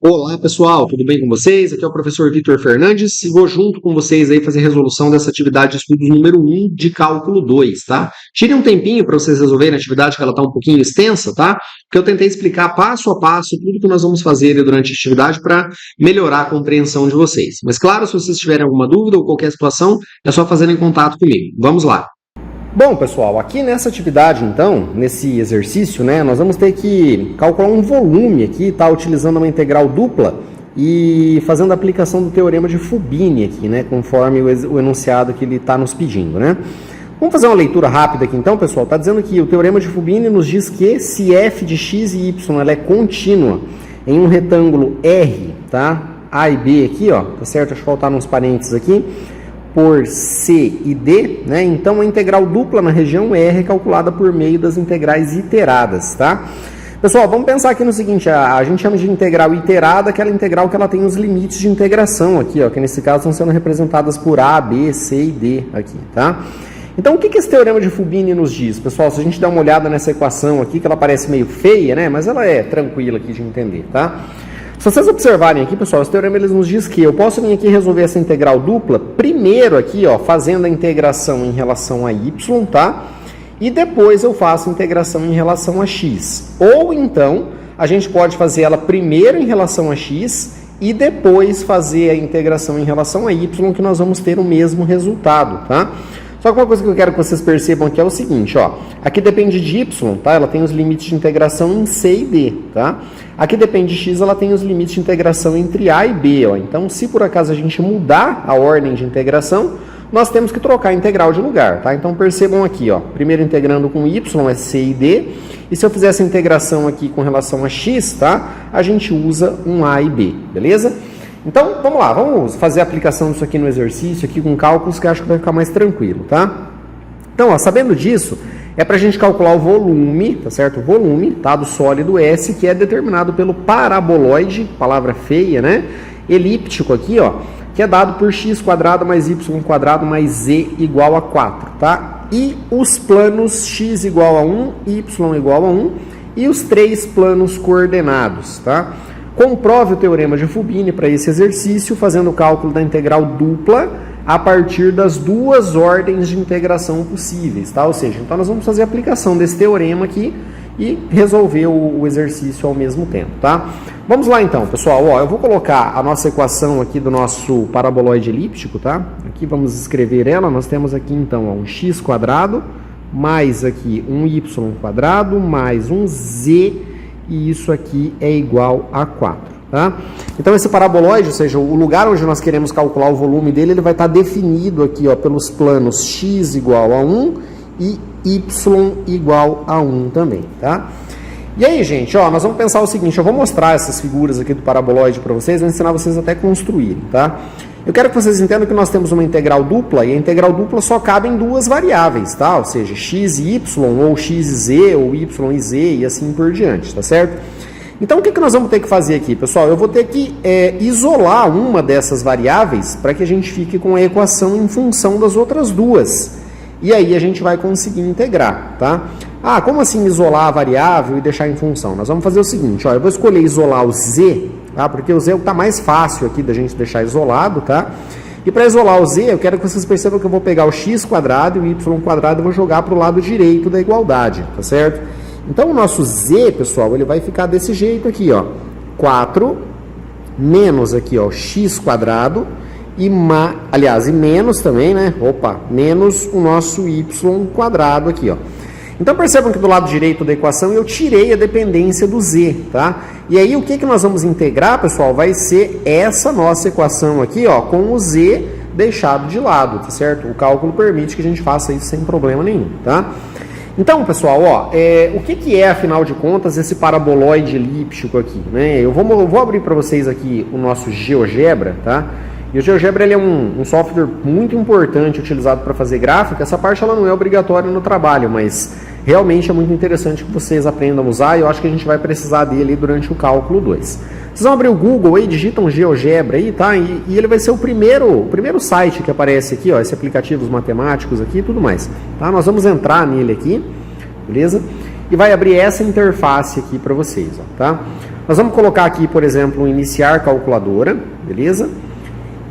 Olá pessoal, tudo bem com vocês? Aqui é o professor Vitor Fernandes e vou junto com vocês aí fazer a resolução dessa atividade de estudos número 1 de cálculo 2, tá? Tirem um tempinho para vocês resolverem a atividade que ela está um pouquinho extensa, tá? Porque eu tentei explicar passo a passo tudo que nós vamos fazer durante a atividade para melhorar a compreensão de vocês. Mas claro, se vocês tiverem alguma dúvida ou qualquer situação, é só fazerem contato comigo. Vamos lá! Bom, pessoal, aqui nessa atividade, então, nesse exercício, né, nós vamos ter que calcular um volume aqui, tá, utilizando uma integral dupla e fazendo a aplicação do teorema de Fubini aqui, né, conforme o enunciado que ele está nos pedindo, né. Vamos fazer uma leitura rápida aqui, então, pessoal. Está dizendo que o teorema de Fubini nos diz que se f de x e y ela é contínua em um retângulo R, tá, A e B aqui, ó, tá certo? Deixa eu faltar uns parênteses aqui. Por C e D, né? Então a integral dupla na região R é calculada por meio das integrais iteradas, tá? Pessoal, vamos pensar aqui no seguinte, a gente chama de integral iterada aquela integral que ela tem os limites de integração aqui, ó, que nesse caso estão sendo representadas por A, B, C e D aqui, tá? Então o que esse teorema de Fubini nos diz? Pessoal, se a gente der uma olhada nessa equação aqui, que ela parece meio feia, né? Mas ela é tranquila aqui de entender, tá? Se vocês observarem aqui, pessoal, esse teorema ele nos diz que eu posso vir aqui resolver essa integral dupla, primeiro aqui, ó, fazendo a integração em relação a y, tá? E depois eu faço a integração em relação a x. Ou então, a gente pode fazer ela primeiro em relação a x e depois fazer a integração em relação a y, que nós vamos ter o mesmo resultado, tá? Só que uma coisa que eu quero que vocês percebam aqui é o seguinte, ó. Aqui depende de y, tá? Ela tem os limites de integração em C e D, tá? Aqui depende de x, ela tem os limites de integração entre A e B, ó. Então, se por acaso a gente mudar a ordem de integração, nós temos que trocar a integral de lugar, tá? Então, percebam aqui, ó. Primeiro integrando com y é C e D. E se eu fizer essa integração aqui com relação a x, tá? A gente usa um A e B, beleza? Então, vamos lá, vamos fazer a aplicação disso aqui no exercício, aqui com cálculos, que eu acho que vai ficar mais tranquilo, tá? Então, ó, sabendo disso, é para a gente calcular o volume, tá certo? O volume, tá, do sólido S, que é determinado pelo paraboloide, palavra feia, né? Elíptico aqui, ó, que é dado por x² mais y² mais z igual a 4, tá? E os planos x igual a 1, y igual a 1 e os três planos coordenados, tá? Comprove o teorema de Fubini para esse exercício, fazendo o cálculo da integral dupla a partir das duas ordens de integração possíveis, tá? Ou seja, então nós vamos fazer a aplicação desse teorema aqui e resolver o exercício ao mesmo tempo, tá? Vamos lá então, pessoal, ó, eu vou colocar a nossa equação aqui do nosso paraboloide elíptico, tá? Aqui vamos escrever ela, nós temos aqui então ó, um x² mais aqui um y² mais um z, e isso aqui é igual a 4, tá? Então esse paraboloide, ou seja, o lugar onde nós queremos calcular o volume dele, ele vai estar definido aqui, ó, pelos planos x igual a 1 e y igual a 1 também, tá? E aí, gente, ó, nós vamos pensar o seguinte, eu vou mostrar essas figuras aqui do paraboloide para vocês, vou ensinar vocês até a construírem, tá? Eu quero que vocês entendam que nós temos uma integral dupla e a integral dupla só cabe em duas variáveis, tá? Ou seja, x e y, ou x e z, ou y e z e assim por diante, tá certo? Então, o que nós vamos ter que fazer aqui, pessoal? Eu vou ter que isolar uma dessas variáveis para que a gente fique com a equação em função das outras duas. E aí a gente vai conseguir integrar, tá? Ah, como assim isolar a variável e deixar em função? Nós vamos fazer o seguinte, ó, eu vou escolher isolar o z, tá? Porque o z é o que está mais fácil aqui da gente deixar isolado, tá? E para isolar o z, eu quero que vocês percebam que eu vou pegar o x² e o y² e vou jogar para o lado direito da igualdade, tá certo? Então o nosso z, pessoal, ele vai ficar desse jeito aqui, ó. 4 menos aqui, ó, x² e aliás, e menos também, né? Opa, menos o nosso y² aqui, ó. Então percebam que do lado direito da equação eu tirei a dependência do z, tá? E aí o que nós vamos integrar, pessoal? Vai ser essa nossa equação aqui, ó, com o z deixado de lado, tá certo? O cálculo permite que a gente faça isso sem problema nenhum, tá? Então, pessoal, ó, o que é, afinal de contas, esse paraboloide elíptico aqui, né? Eu vou abrir para vocês aqui o nosso GeoGebra, tá? E o GeoGebra ele é um software muito importante utilizado para fazer gráfica. Essa parte ela não é obrigatória no trabalho, mas realmente é muito interessante que vocês aprendam a usar e eu acho que a gente vai precisar dele durante o cálculo 2. Vocês vão abrir o Google aí, digitam GeoGebra aí, tá? E ele vai ser o primeiro site que aparece aqui, ó, esse aplicativos matemáticos aqui e tudo mais, tá? Nós vamos entrar nele aqui, beleza? E vai abrir essa interface aqui para vocês, ó, tá? Nós vamos colocar aqui, por exemplo, iniciar calculadora, beleza?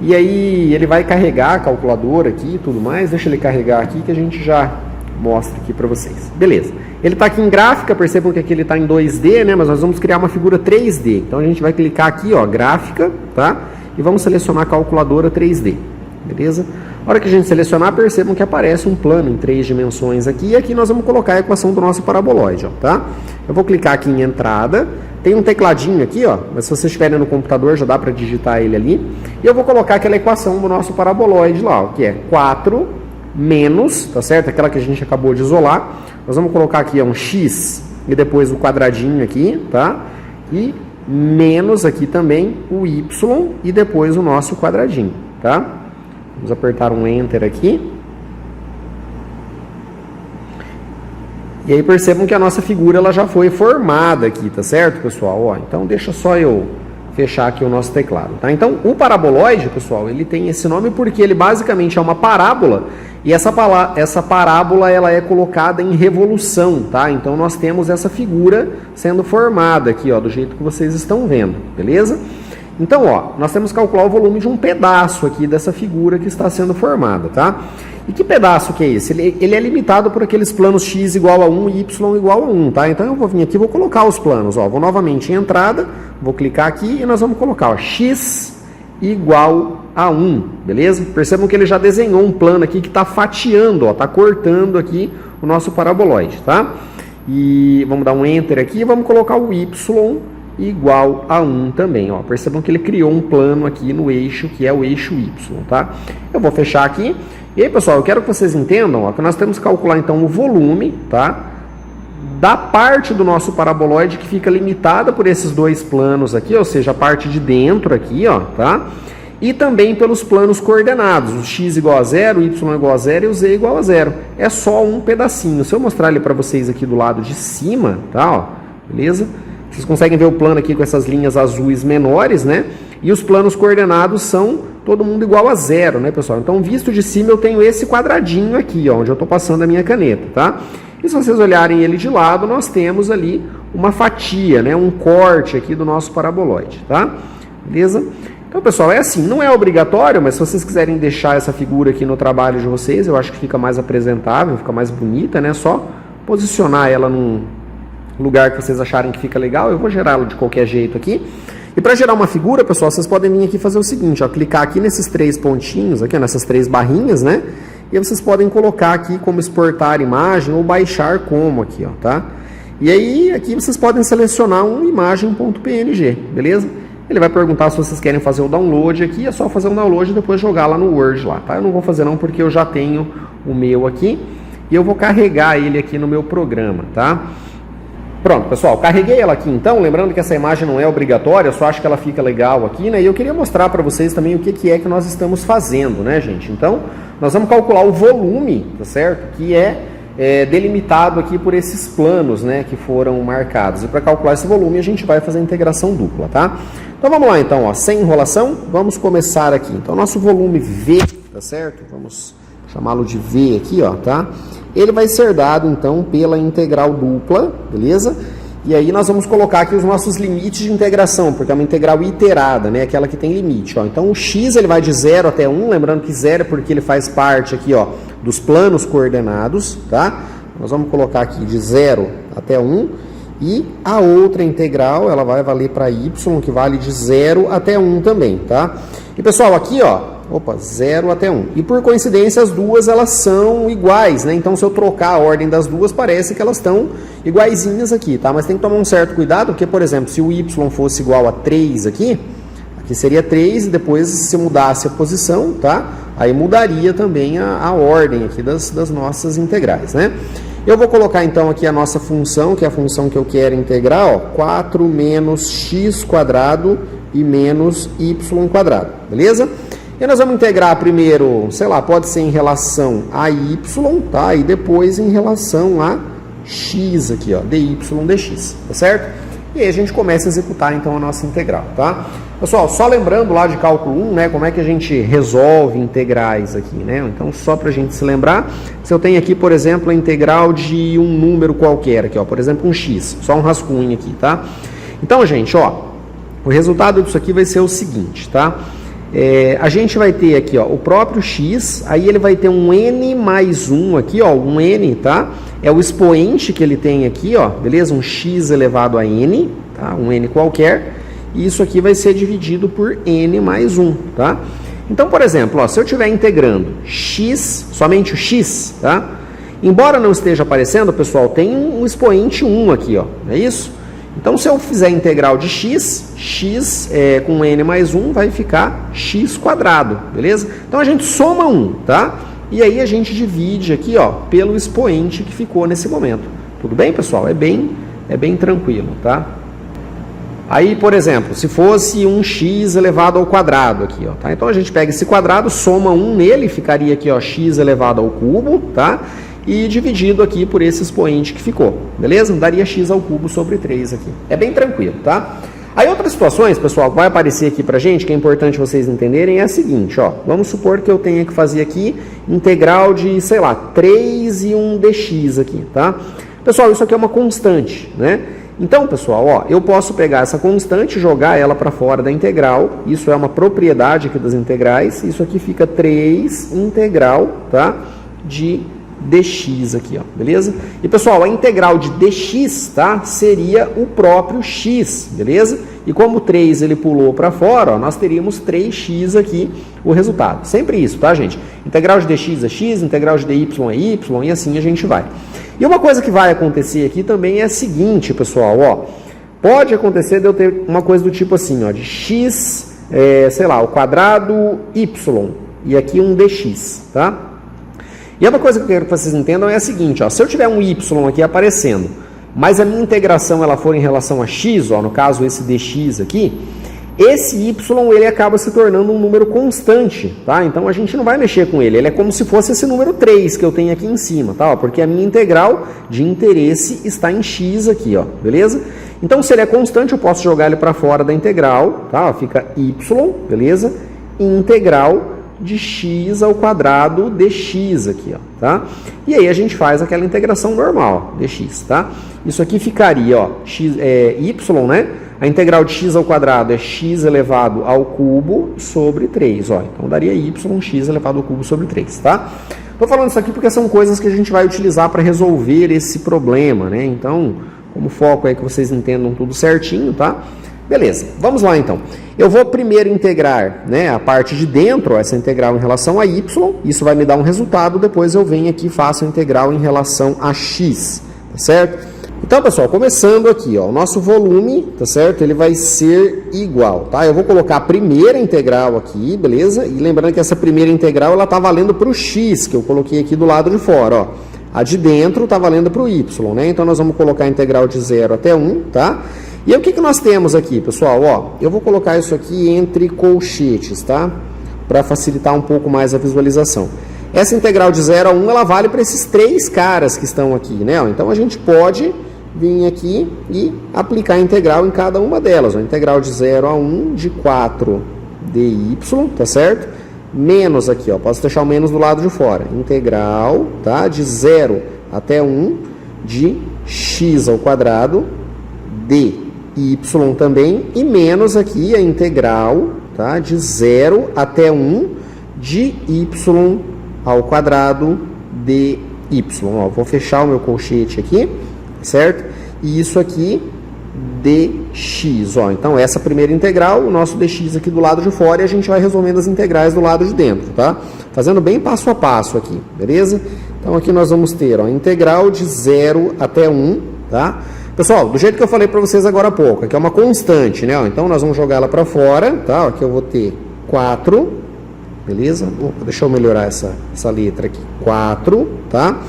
E aí ele vai carregar a calculadora aqui e tudo mais. Deixa ele carregar aqui que a gente já mostra aqui para vocês. Beleza. Ele está aqui em gráfica, percebam que aqui ele está em 2D, né? Mas nós vamos criar uma figura 3D. Então a gente vai clicar aqui, ó, gráfica, tá? E vamos selecionar calculadora 3D, beleza? Na hora que a gente selecionar, percebam que aparece um plano em 3 dimensões aqui. E aqui nós vamos colocar a equação do nosso paraboloide, ó, tá? Eu vou clicar aqui em entrada. Tem um tecladinho aqui, ó, mas se vocês estiverem no computador já dá para digitar ele ali. E eu vou colocar aquela equação do nosso paraboloide lá, ó, que é 4 menos, tá certo? Aquela que a gente acabou de isolar. Nós vamos colocar aqui ó, um x e depois o quadradinho aqui, tá? E menos aqui também o y e depois o nosso quadradinho, tá? Vamos apertar um Enter aqui. E aí percebam que a nossa figura ela já foi formada aqui, tá certo, pessoal? Ó, então deixa só eu fechar aqui o nosso teclado, tá? Então o paraboloide, pessoal, ele tem esse nome porque ele basicamente é uma parábola e essa parábola ela é colocada em revolução, tá? Então nós temos essa figura sendo formada aqui, ó, do jeito que vocês estão vendo, beleza? Então, ó, nós temos que calcular o volume de um pedaço aqui dessa figura que está sendo formada, tá? E que pedaço que é esse? Ele é limitado por aqueles planos x igual a 1 e y igual a 1, tá? Então eu vou vir aqui e vou colocar os planos, ó. Vou novamente em entrada, vou clicar aqui e nós vamos colocar, ó, x igual a 1, beleza? Percebam que ele já desenhou um plano aqui que está fatiando, ó, está cortando aqui o nosso paraboloide, tá? E vamos dar um Enter aqui e vamos colocar o y igual a 1 também, ó. Percebam que ele criou um plano aqui no eixo, que é o eixo y, tá? Eu vou fechar aqui. E aí, pessoal, eu quero que vocês entendam, ó, que nós temos que calcular, então, o volume, tá? Da parte do nosso paraboloide que fica limitada por esses dois planos aqui, ou seja, a parte de dentro aqui, ó, tá? E também pelos planos coordenados, o x igual a 0, o y igual a 0 e o z igual a 0. É só um pedacinho. Se eu mostrar ele para vocês aqui do lado de cima, tá, ó, beleza? Vocês conseguem ver o plano aqui com essas linhas azuis menores, né? E os planos coordenados são todo mundo igual a 0, né, pessoal? Então, visto de cima, eu tenho esse quadradinho aqui, ó, onde eu estou passando a minha caneta, tá? E se vocês olharem ele de lado, nós temos ali uma fatia, né, um corte aqui do nosso paraboloide, tá? Beleza? Então, pessoal, é assim, não é obrigatório, mas se vocês quiserem deixar essa figura aqui no trabalho de vocês, eu acho que fica mais apresentável, fica mais bonita, né? Só posicionar ela num lugar que vocês acharem que fica legal. Eu vou gerá-lo de qualquer jeito aqui. E para gerar uma figura, pessoal, vocês podem vir aqui fazer o seguinte, ó, clicar aqui nesses 3 pontinhos, aqui, nessas 3 barrinhas, né? E aí vocês podem colocar aqui como exportar imagem ou baixar como aqui, ó, tá? E aí aqui vocês podem selecionar um imagem.png, beleza? Ele vai perguntar se vocês querem fazer o download aqui, é só fazer um download e depois jogar lá no Word lá, tá? Eu não vou fazer não porque eu já tenho o meu aqui e eu vou carregar ele aqui no meu programa, tá? Pronto, pessoal, carreguei ela aqui então, lembrando que essa imagem não é obrigatória, eu só acho que ela fica legal aqui, né? E eu queria mostrar para vocês também o que é que nós estamos fazendo, né, gente? Então, nós vamos calcular o volume, tá certo? Que é delimitado aqui por esses planos, né, que foram marcados. E para calcular esse volume, a gente vai fazer a integração dupla, tá? Então, vamos lá, então, ó, sem enrolação, vamos começar aqui. Então, nosso volume V, tá certo? Vamos chamá-lo de V aqui, ó, tá? Ele vai ser dado, então, pela integral dupla, beleza? E aí nós vamos colocar aqui os nossos limites de integração, porque é uma integral iterada, né? Aquela que tem limite, ó. Então, o x ele vai de 0 até 1, lembrando que 0 é porque ele faz parte aqui, ó, dos planos coordenados, tá? Nós vamos colocar aqui de 0 até 1, e a outra integral, ela vai valer para y, que vale de 0 até 1 também, tá? E, pessoal, aqui, ó, 0 até 1. E por coincidência as duas elas são iguais, né? Então se eu trocar a ordem das duas, parece que elas estão iguaizinhas aqui, tá? Mas tem que tomar um certo cuidado, porque, por exemplo, se o y fosse igual a 3 aqui seria 3 e depois se mudasse a posição, tá? Aí mudaria também a ordem aqui das nossas integrais, né? Eu vou colocar então aqui a nossa função, que é a função que eu quero integrar, ó, 4 menos x quadrado e menos y quadrado, beleza? E nós vamos integrar primeiro, sei lá, pode ser em relação a y, tá? E depois em relação a x aqui, ó, dy dx, tá certo? E aí a gente começa a executar então a nossa integral, tá? Pessoal, só lembrando lá de cálculo 1, né, como é que a gente resolve integrais aqui, né? Então, só pra gente se lembrar, se eu tenho aqui, por exemplo, a integral de um número qualquer aqui, ó, por exemplo, um x, só um rascunho aqui, tá? Então, gente, ó, o resultado disso aqui vai ser o seguinte, tá? A gente vai ter aqui, ó, o próprio x, aí ele vai ter um n mais 1 aqui, ó, um n, tá? É o expoente que ele tem aqui, ó, beleza? Um x elevado a n, tá? Um n qualquer, e isso aqui vai ser dividido por n mais 1, tá? Então, por exemplo, ó, se eu estiver integrando x, somente o x, tá? Embora não esteja aparecendo, pessoal, tem um expoente 1 aqui, ó, é isso? Então, se eu fizer integral de x, x com n mais 1 vai ficar x quadrado, beleza? Então, a gente soma 1, tá? E aí a gente divide aqui, ó, pelo expoente que ficou nesse momento. Tudo bem, pessoal? É bem tranquilo, tá? Aí, por exemplo, se fosse um x elevado ao quadrado aqui, ó, tá? Então, a gente pega esse quadrado, soma 1 nele, ficaria aqui, ó, x elevado ao cubo, tá? E dividido aqui por esse expoente que ficou, beleza? Daria x ao cubo sobre 3 aqui. É bem tranquilo, tá? Aí outras situações, pessoal, que vai aparecer aqui pra gente, que é importante vocês entenderem, é a seguinte, ó. Vamos supor que eu tenha que fazer aqui integral de, sei lá, 3 e um dx aqui, tá? Pessoal, isso aqui é uma constante, né? Então, pessoal, ó, eu posso pegar essa constante e jogar ela para fora da integral. Isso é uma propriedade aqui das integrais. Isso aqui fica 3 integral, tá? De dx aqui, ó, beleza? E, pessoal, a integral de dx, tá? Seria o próprio x, beleza? E como o 3 ele pulou para fora, ó, nós teríamos 3x aqui o resultado. Sempre isso, tá, gente? Integral de dx é x, integral de dy é y, e assim a gente vai. E uma coisa que vai acontecer aqui também é a seguinte, pessoal, ó. Pode acontecer de eu ter uma coisa do tipo assim, ó, de x, sei lá, o quadrado y, e aqui um dx, tá? E uma coisa que eu quero que vocês entendam é a seguinte, ó, se eu tiver um y aqui aparecendo, mas a minha integração ela for em relação a x, ó, no caso esse dx aqui, esse y ele acaba se tornando um número constante, tá? Então a gente não vai mexer com ele, ele é como se fosse esse número 3 que eu tenho aqui em cima, tá? Porque a minha integral de interesse está em x aqui, ó, beleza? Então se ele é constante eu posso jogar ele para fora da integral, tá? Fica y, beleza? Integral de x ao quadrado dx aqui, ó, tá? E aí a gente faz aquela integração normal, dx, tá? Isso aqui ficaria, ó, y, né? A integral de x ao quadrado é x elevado ao cubo sobre 3, ó. Então daria x elevado ao cubo sobre 3, tá? Tô falando isso aqui porque são coisas que a gente vai utilizar para resolver esse problema, né? Então, como foco é que vocês entendam tudo certinho, tá? Beleza, vamos lá então. Eu vou primeiro integrar, né, a parte de dentro, ó, essa integral em relação a y, isso vai me dar um resultado, depois eu venho aqui e faço a integral em relação a x, tá certo? Então, pessoal, começando aqui, ó, o nosso volume, tá certo? Ele vai ser igual, tá? Eu vou colocar a primeira integral aqui, beleza? E lembrando que essa primeira integral, ela tá valendo para o x, que eu coloquei aqui do lado de fora, ó. A de dentro tá valendo para o y, né? Então, nós vamos colocar a integral de 0 até 1, tá? E aí, o que nós temos aqui, pessoal? Ó, eu vou colocar isso aqui entre colchetes, tá? Para facilitar um pouco mais a visualização. Essa integral de 0 a 1, ela vale para esses 3 caras que estão aqui, né? Então, a gente pode vir aqui e aplicar a integral em cada uma delas. A integral de 0 a 1 de 4 dy, tá certo? Menos aqui, ó, posso deixar o menos do lado de fora. Integral, tá? De 0 até 1 de x ao quadrado dy também. E menos aqui a integral, tá? De 0 até 1 de y ao quadrado dy. Ó, vou fechar o meu colchete aqui, certo? E isso aqui, dx, ó. Então, essa primeira integral, o nosso dx aqui do lado de fora, e a gente vai resolvendo as integrais do lado de dentro, tá? Fazendo bem passo a passo aqui, beleza? Então, aqui nós vamos ter, ó, integral de 0 até 1, tá? Pessoal, do jeito que eu falei para vocês agora há pouco, aqui é uma constante, né? Ó, então, nós vamos jogar ela para fora, tá? Aqui eu vou ter 4, beleza? Opa, deixa eu melhorar essa letra aqui, 4, tá?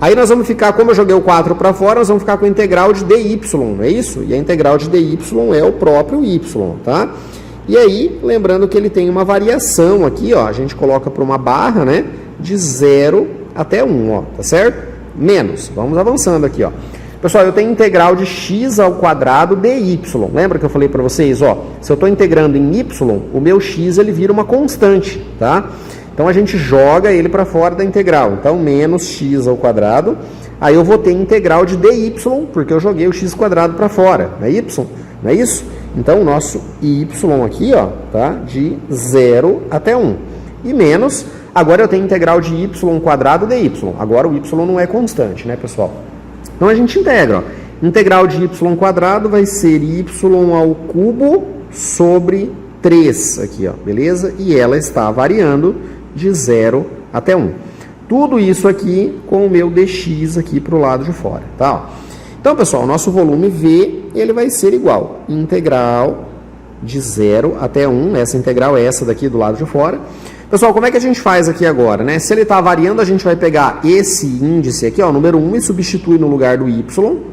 Aí nós vamos ficar, como eu joguei o 4 para fora, nós vamos ficar com a integral de dy, não é isso? E a integral de dy é o próprio y, tá? E aí, lembrando que ele tem uma variação aqui, ó, a gente coloca para uma barra, né? De 0 até 1, ó, tá certo? Menos, vamos avançando aqui, ó. Pessoal, eu tenho integral de x ao quadrado dy. Lembra que eu falei para vocês, ó, se eu estou integrando em y, o meu x ele vira uma constante, tá? Então, a gente joga ele para fora da integral. Então, menos x ao quadrado. Aí, eu vou ter integral de dy, porque eu joguei o x quadrado para fora. É y não é isso? Então, o nosso y aqui, ó, tá? De 0 até 1. E menos, agora eu tenho integral de y² dy. Agora o y não é constante, né, pessoal? Então, a gente integra, ó. Integral de y² vai ser y ao cubo sobre 3 aqui, ó, beleza? E ela está variando de 0 até 1. Tudo isso aqui com o meu dx aqui para o lado de fora, tá? Então, pessoal, o nosso volume V, ele vai ser igual integral de 0 até 1, essa integral é essa daqui do lado de fora. Pessoal, como é que a gente faz aqui agora, né? Se ele está variando, a gente vai pegar esse índice aqui, ó, número 1, e substituir no lugar do y,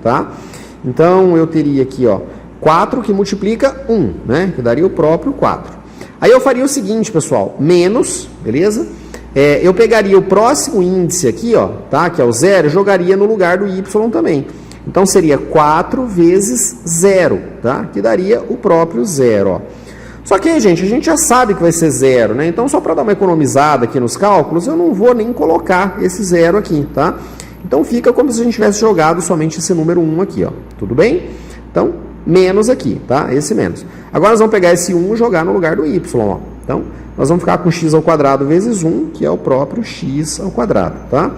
tá? Então, eu teria aqui, ó, 4 que multiplica 1, né? Que daria o próprio 4. Aí eu faria o seguinte, pessoal, menos, beleza? Eu pegaria o próximo índice aqui, ó, tá? Que é o 0, e jogaria no lugar do y também. Então, seria 4 vezes 0, tá? Que daria o próprio 0, ó. Só que, gente, a gente já sabe que vai ser 0, né? Então, só para dar uma economizada aqui nos cálculos, eu não vou nem colocar esse 0 aqui, tá? Então, fica como se a gente tivesse jogado somente esse número 1 aqui, ó. Tudo bem? Então, menos aqui, tá? Esse menos. Agora, nós vamos pegar esse 1 e jogar no lugar do y, ó. Então, nós vamos ficar com x² vezes 1, que é o próprio x², tá?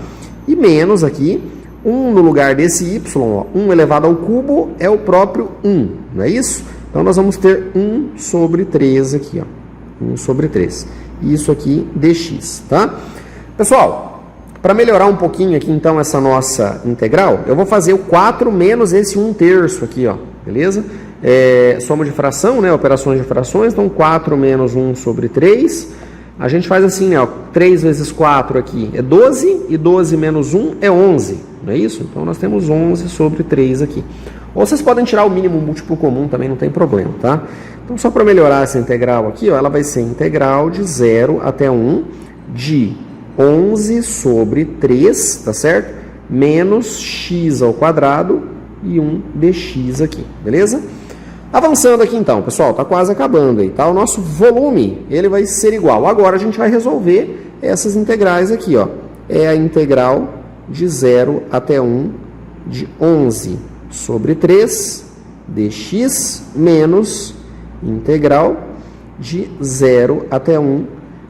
E menos aqui, 1 no lugar desse y, ó, 1 elevado ao cubo é o próprio 1, não é isso? Então, nós vamos ter 1 sobre 3 aqui, ó. 1 sobre 3. Isso aqui, dx, tá? Pessoal, para melhorar um pouquinho aqui, então, essa nossa integral, eu vou fazer o 4 menos esse 1/3 aqui, ó. Beleza? Soma de fração, né? Operações de frações. Então, 4 menos 1 sobre 3. A gente faz assim, né? Ó, 3 vezes 4 aqui é 12. E 12 menos 1 é 11. Não é isso? Então, nós temos 11 sobre 3 aqui. Ou vocês podem tirar o mínimo múltiplo comum, também não tem problema, tá? Então, só para melhorar essa integral aqui, ó, ela vai ser integral de 0 até 1 de 11 sobre 3, tá certo? Menos x² e 1 dx aqui, beleza? Avançando aqui então, pessoal, tá quase acabando aí, tá? O nosso volume, ele vai ser igual. Agora a gente vai resolver essas integrais aqui, ó. É a integral de 0 até 1 de 11 sobre 3 dx menos integral de 0 até 1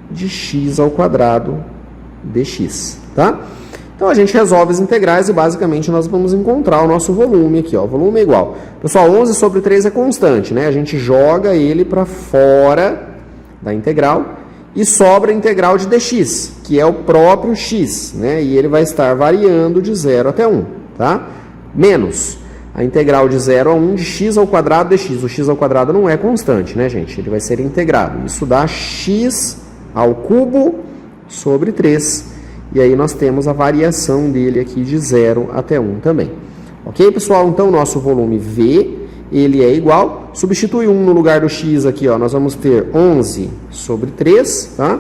de x² dx, tá? Então, a gente resolve as integrais e, basicamente, nós vamos encontrar o nosso volume aqui, ó. O volume é igual. Pessoal, 11 sobre 3 é constante, né? A gente joga ele para fora da integral e sobra a integral de dx, que é o próprio x, né? E ele vai estar variando de 0 até 1, tá? Menos a integral de 0 a 1 de x² dx. O x² não é constante, né, gente? Ele vai ser integrado. Isso dá x ao cubo sobre 3. E aí nós temos a variação dele aqui de 0 até 1 também. Ok, pessoal? Então, o nosso volume V, ele é igual. Substitui 1 no lugar do x aqui, ó. Nós vamos ter 11 sobre 3, tá?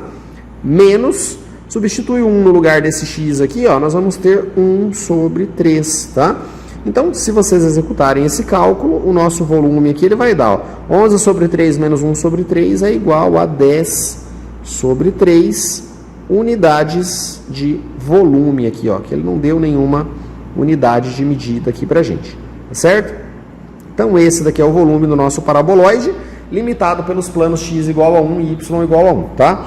Menos, substitui 1 no lugar desse x aqui, ó. Nós vamos ter 1 sobre 3, tá? Então, se vocês executarem esse cálculo, o nosso volume aqui, ele vai dar, ó, 11 sobre 3 menos 1 sobre 3 é igual a 10 sobre 3 unidades de volume aqui, ó, que ele não deu nenhuma unidade de medida aqui pra gente, tá certo? Então, esse daqui é o volume do nosso paraboloide, limitado pelos planos x igual a 1 e y igual a 1, tá?